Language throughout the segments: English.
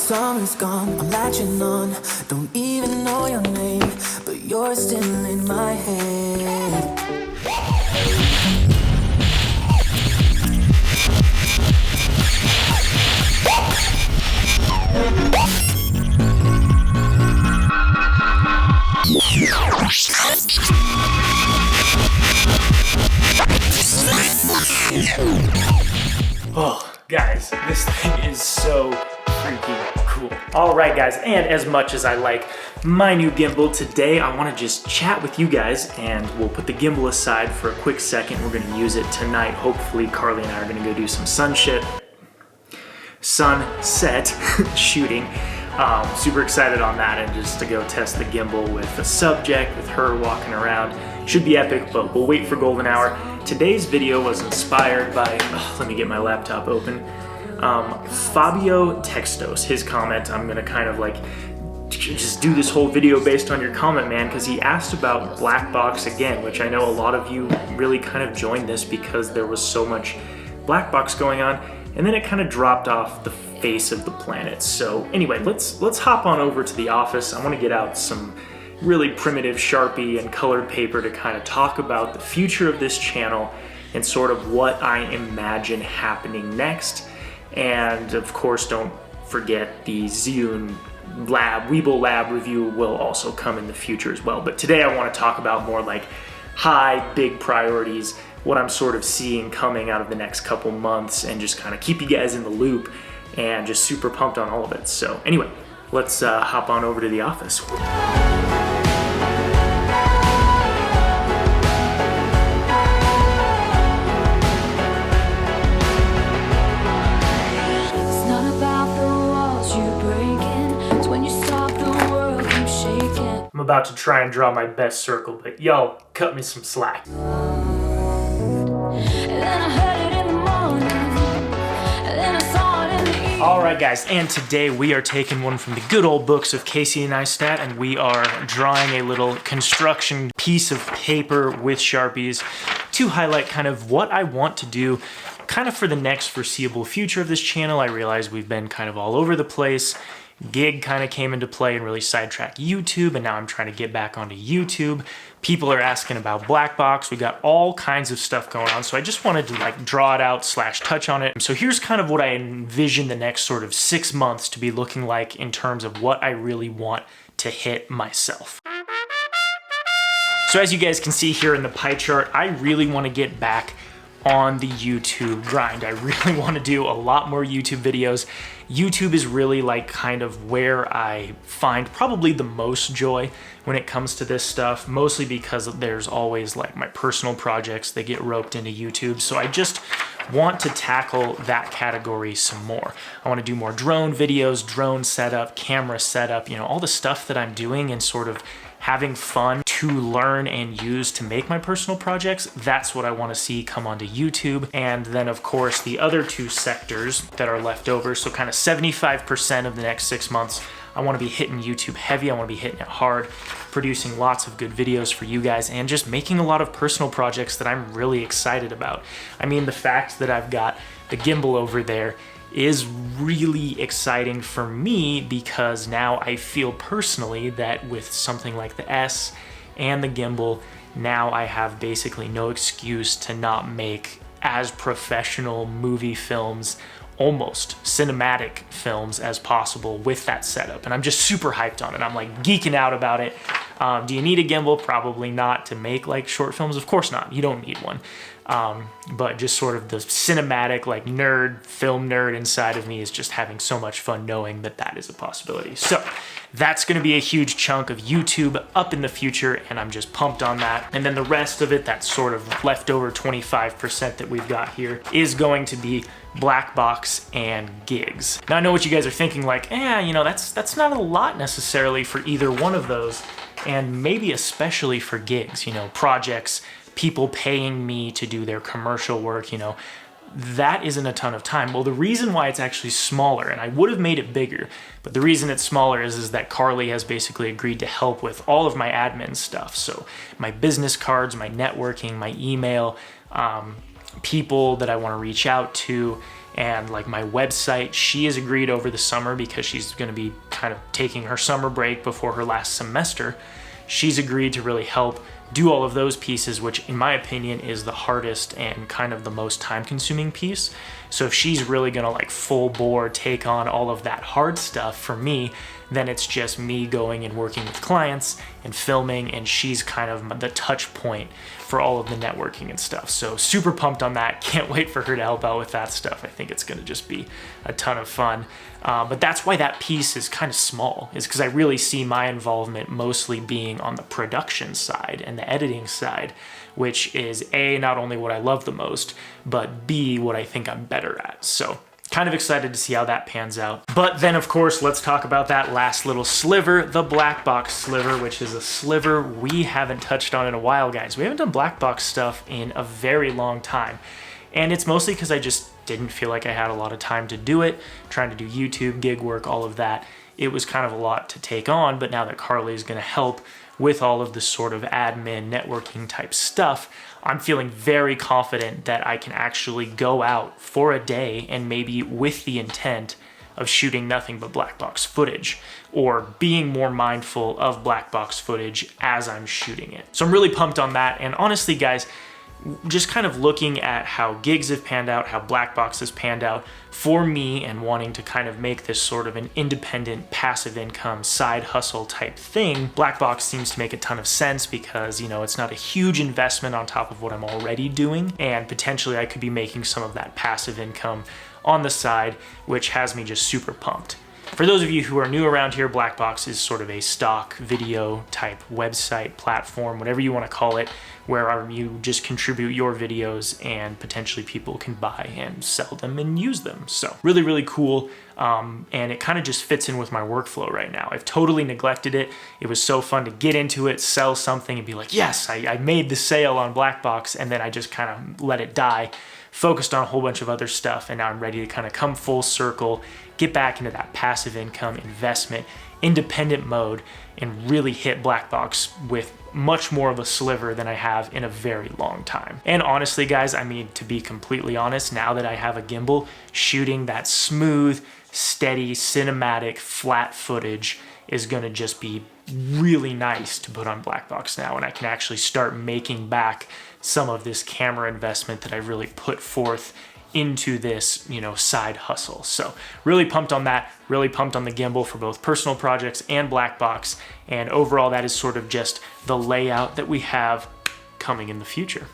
Summer's gone, I'm latching on. Don't even know your name, but you're still in my head. Oh, guys, this thing is so freaking cool. All right, guys, and as much as I like my new gimbal, today I want to just chat with you guys, and we'll put the gimbal aside for a quick second. We're going to use it tonight. Hopefully, Carly and I are going to go do some sunset shooting. Super excited on that, and just to go test the gimbal with a subject, with her walking around. Should be epic, but we'll wait for golden hour. Today's video was inspired by, let me get my laptop open, Fabio Textos. His comment, I'm gonna kind of like just do this whole video based on your comment, man, because he asked about black box again, which I know a lot of you really kind of joined this because there was so much black box going on, and then it kind of dropped off the face of the planet. So anyway, let's hop on over to the office. I want to get out some really primitive Sharpie and colored paper to kind of talk about the future of this channel and sort of what I imagine happening next. And of course, don't forget the Zune Weeble Lab review will also come in the future as well. But today I want to talk about more like high, big priorities, what I'm sort of seeing coming out of the next couple months, and just kind of keep you guys in the loop, and just super pumped on all of it. So anyway, let's hop on over to the office. I'm about to try and draw my best circle, but y'all cut me some slack. All right, guys, and today we are taking one from the good old books of Casey and Neistat, and we are drawing a little construction piece of paper with Sharpies to highlight kind of what I want to do kind of for the next foreseeable future of this channel. I realize we've been kind of all over the place. Gig kind of came into play and really sidetracked YouTube, and now I'm trying to get back onto YouTube. People are asking about black box. We got all kinds of stuff going on, so I just wanted to like draw it out / touch on it. So here's kind of what I envision the next sort of 6 months to be looking like in terms of what I really want to hit myself. So as you guys can see here in the pie chart, I really want to get back on the YouTube grind. I really want to do a lot more YouTube videos. YouTube is really like kind of where I find probably the most joy when it comes to this stuff, mostly because there's always like my personal projects that get roped into YouTube. So I just want to tackle that category some more. I want to do more drone videos, drone setup, camera setup, you know, all the stuff that I'm doing and sort of having fun to learn and use to make my personal projects. That's what I want to see come onto YouTube. And then of course the other two sectors that are left over, so kind of 75% of the next 6 months, I want to be hitting YouTube heavy. I want to be hitting it hard, producing lots of good videos for you guys, and just making a lot of personal projects that I'm really excited about. I mean, the fact that I've got the gimbal over there is really exciting for me, because now I feel personally that with something like the S and the gimbal, now I have basically no excuse to not make as professional movie films, almost cinematic films as possible with that setup. And I'm just super hyped on it. I'm like geeking out about it. Do you need a gimbal? Probably not to make like short films. Of course not. You don't need one. But just sort of the cinematic, like film nerd inside of me is just having so much fun knowing that that is a possibility. So that's going to be a huge chunk of YouTube up in the future, and I'm just pumped on that. And then the rest of it, that sort of leftover 25% that we've got here, is going to be black box and gigs. Now I know what you guys are thinking, like, you know, that's not a lot necessarily for either one of those, and maybe especially for gigs, you know, projects, people paying me to do their commercial work, you know, that isn't a ton of time. Well, the reason why it's actually smaller, and I would have made it bigger, but the reason it's smaller is that Carley has basically agreed to help with all of my admin stuff. So my business cards, my networking, my email, people that I want to reach out to, and like my website. She has agreed over the summer, because she's going to be kind of taking her summer break before her last semester. She's agreed to really help do all of those pieces, which in my opinion is the hardest and kind of the most time consuming piece. So if she's really gonna like full bore take on all of that hard stuff for me, then it's just me going and working with clients and filming, and she's kind of the touch point for all of the networking and stuff. So super pumped on that. Can't wait for her to help out with that stuff. I think it's gonna just be a ton of fun. But that's why that piece is kind of small, is because I really see my involvement mostly being on the production side and the editing side, which is A, not only what I love the most, but B, what I think I'm better at. So kind of excited to see how that pans out. But then of course, let's talk about that last little sliver, the black box sliver, which is a sliver we haven't touched on in a while, guys. We haven't done black box stuff in a very long time. And it's mostly because I just didn't feel like I had a lot of time to do it, trying to do YouTube, gig work, all of that. It was kind of a lot to take on, but now that Carley is gonna help with all of this sort of admin, networking type stuff, I'm feeling very confident that I can actually go out for a day and maybe with the intent of shooting nothing but black box footage, or being more mindful of black box footage as I'm shooting it. So I'm really pumped on that. And honestly, guys, just kind of looking at how gigs have panned out, how black box has panned out for me, and wanting to kind of make this sort of an independent passive income side hustle type thing, black box seems to make a ton of sense because, you know, it's not a huge investment on top of what I'm already doing, and potentially I could be making some of that passive income on the side, which has me just super pumped. For those of you who are new around here, black box is sort of a stock video type website, platform, whatever you want to call it, where you just contribute your videos and potentially people can buy and sell them and use them. So really, really cool. And it kind of just fits in with my workflow right now. I've totally neglected it. It was so fun to get into it, sell something and be like, yes, I made the sale on black box, and then I just kind of let it die, focused on a whole bunch of other stuff, and now I'm ready to kind of come full circle, get back into that passive income investment, independent mode, and really hit black box with much more of a sliver than I have in a very long time. And honestly, guys, I mean, to be completely honest, now that I have a gimbal, shooting that smooth, steady, cinematic, flat footage is gonna just be really nice to put on black box now, and I can actually start making back some of this camera investment that I really put forth into this, you know, side hustle. So really pumped on that, really pumped on the gimbal for both personal projects and black box. And overall, that is sort of just the layout that we have coming in the future.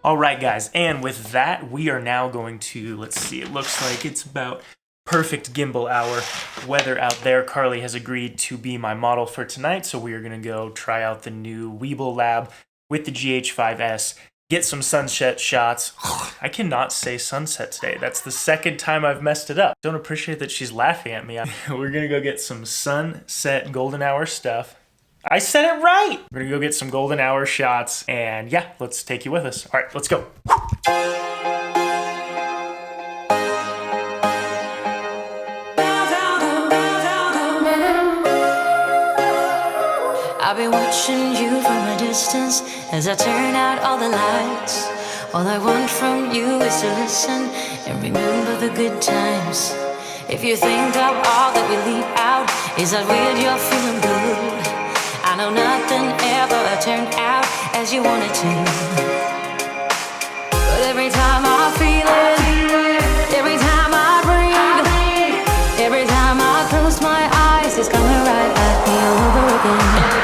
All right, guys, and with that, we are now going to, let's see, it looks like it's about perfect gimbal hour weather out there. Carley has agreed to be my model for tonight, so we are gonna go try out the new Weeble Lab with the GH5S, get some sunset shots. I cannot say sunset today. That's the second time I've messed it up. Don't appreciate that she's laughing at me. We're gonna go get some sunset golden hour stuff. I said it right! We're gonna go get some golden hour shots, and yeah, let's take you with us. All right, let's go. I've been watching you from a distance as I turn out all the lights. All I want from you is to listen and remember the good times. If you think of all that we leave out, is that weird you're feeling good? I know nothing ever turned out as you wanted to, but every time I feel it, every time I breathe, every time I close my eyes, it's coming right at me over again.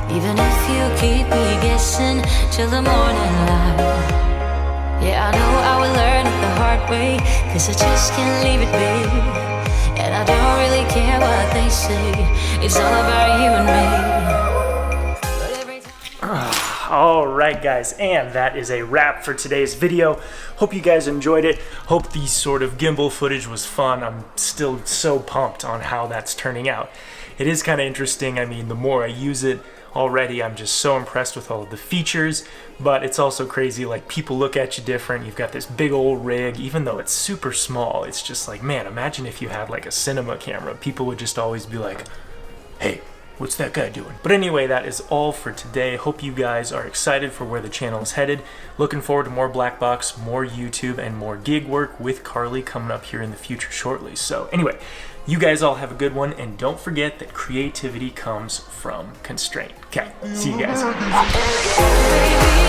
Even if you keep me guessing till the morning light. Yeah, I know I will learn it the hard way, 'cause I just can't leave it be. And I don't really care what they say, it's all about you and me. But every time All right, guys, and that is a wrap for today's video. Hope you guys enjoyed it. Hope the sort of gimbal footage was fun. I'm still so pumped on how that's turning out. It is kind of interesting. I mean, the more I use it already, I'm just so impressed with all of the features, but it's also crazy, like, people look at you different. You've got this big old rig, even though it's super small. It's just like, man, imagine if you had like a cinema camera. People would just always be like, hey, what's that guy doing? But anyway, that is all for today. Hope you guys are excited for where the channel is headed. Looking forward to more Black Box, more YouTube, and more gig work with Carley coming up here in the future shortly. So anyway, you guys all have a good one, and don't forget that creativity comes from constraint. Okay, see you guys. Baby,